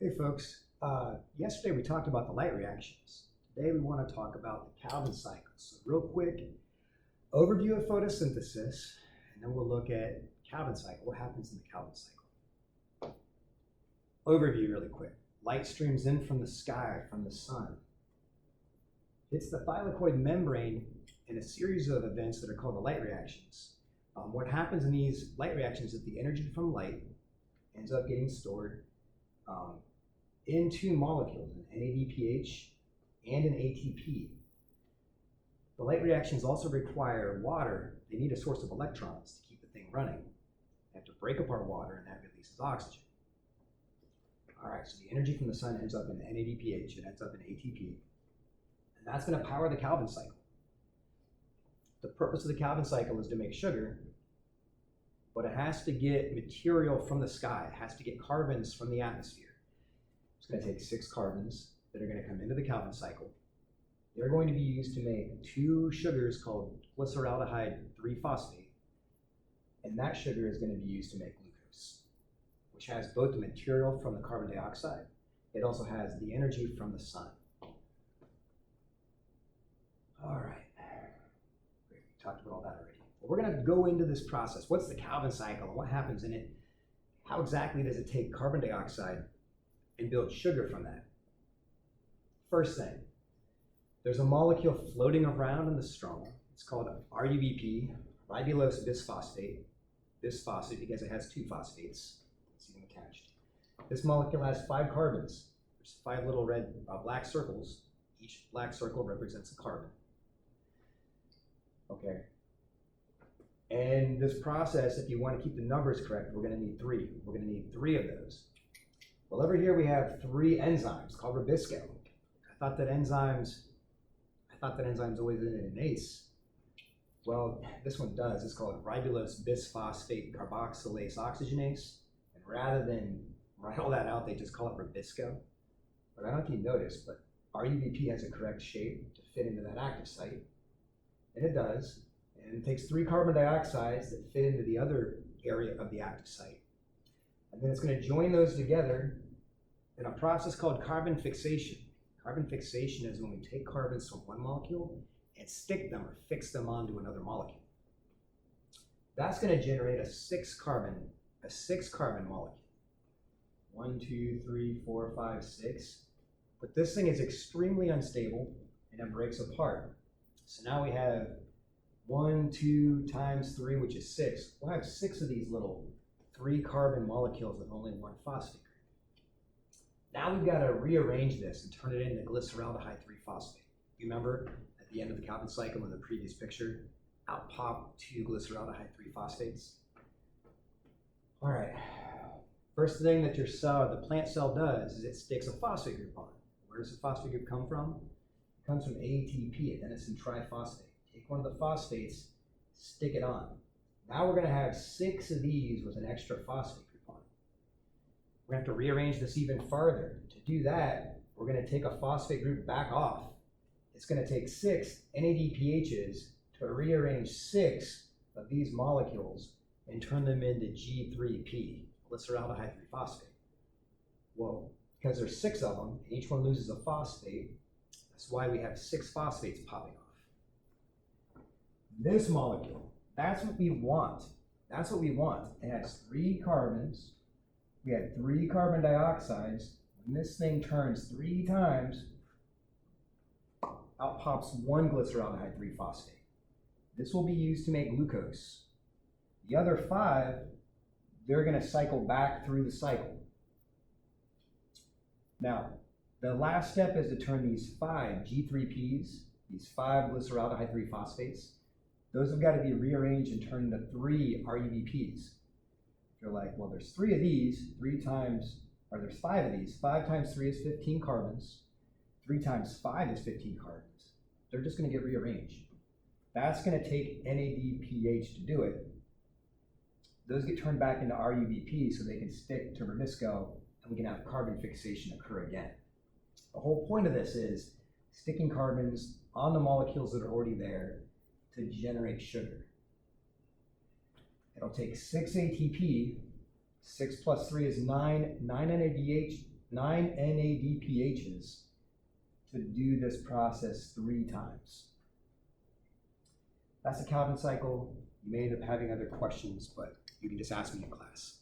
Hey folks, yesterday we talked about the light reactions. Today we want to talk about the Calvin cycle. So real quick, overview of photosynthesis, and then we'll look at Calvin cycle, what happens in the Calvin cycle. Overview really quick. Light streams in from the sky, from the sun. Hits the thylakoid membrane in a series of events that are called the light reactions. What happens in these light reactions is the energy from light ends up getting stored into molecules, an NADPH and an ATP. The light reactions also require water. They need a source of electrons to keep the thing running. They have to break apart water, and that releases oxygen. All right, so the energy from the sun ends up in NADPH, it ends up in ATP, and that's going to power the Calvin cycle. The purpose of the Calvin cycle is to make sugar, but it has to get material from the sky. It has to get carbons from the atmosphere. It's going to take 6 carbons that are going to come into the Calvin cycle. They're going to be used to make 2 sugars called glyceraldehyde 3-phosphate, and that sugar is going to be used to make glucose, which has both the material from the carbon dioxide. It also has the energy from the sun. All right, great. We talked about all that already. But we're going to go into this process. What's the Calvin cycle and what happens in it? How exactly does it take carbon dioxide and build sugar from that? First thing, there's a molecule floating around in the stroma. It's called RUBP, ribulose bisphosphate. Bisphosphate because it has 2 phosphates. See them attached. This molecule has 5 carbons. There's 5 little red black circles. Each black circle represents a carbon. Okay. And this process, if you want to keep the numbers correct, we're going to need 3. We're going to need 3 of those. Well, over here we have 3 enzymes called Rubisco. I thought that enzymes always ended in ACE. Well, this one does. It's called ribulose bisphosphate carboxylase oxygenase. And rather than write all that out, they just call it Rubisco. But I don't know if you noticed, but RUBP has a correct shape to fit into that active site. And it does. And it takes 3 carbon dioxides that fit into the other area of the active site. And then it's going to join those together in a process called carbon fixation. Carbon fixation is when we take carbons from one molecule and stick them or fix them onto another molecule. That's going to generate a 6 carbon molecule. 1, 2, 3, 4, 5, 6. But this thing is extremely unstable and it breaks apart. So now we have 1, 2 times 3, which is 6. We'll have 6 of these little 3 carbon molecules with only 1 phosphate group. Now we've got to rearrange this and turn it into glyceraldehyde 3-phosphate. You remember at the end of the Calvin cycle in the previous picture, out pop 2 glyceraldehyde 3-phosphates. All right, first thing that your cell, the plant cell does is it sticks a phosphate group on. Where does the phosphate group come from? It comes from ATP, adenosine triphosphate. Take one of the phosphates, stick it on. Now we're going to have 6 of these with an extra phosphate group on it. We're going to have to rearrange this even farther. To do that, we're going to take a phosphate group back off. It's going to take 6 NADPHs to rearrange 6 of these molecules and turn them into G3P, glyceraldehyde 3-phosphate. Well, because there's 6 of them, and each one loses a phosphate, that's why we have 6 phosphates popping off. This molecule, that's what we want. That's what we want. It has 3 carbons. We had 3 carbon dioxides. When this thing turns 3 times, out pops 1 glyceraldehyde 3-phosphate. This will be used to make glucose. The other 5, they're going to cycle back through the cycle. Now, the last step is to turn these 5 G3Ps, these 5 glyceraldehyde 3-phosphates, those have got to be rearranged and turned into 3 RUBPs. You're like, well, there's 3 of these, 3 times, or there's 5 of these. 5 times 3 is 15 carbons. 3 times 5 is 15 carbons. They're just going to get rearranged. That's going to take NADPH to do it. Those get turned back into RUBP so they can stick to Rubisco and we can have carbon fixation occur again. The whole point of this is sticking carbons on the molecules that are already there to generate sugar. It'll take 6 ATP, 6 plus 3 is 9, 9 NADH, 9 NADPHs to do this process 3 times. That's the Calvin cycle. You may end up having other questions, but you can just ask me in class.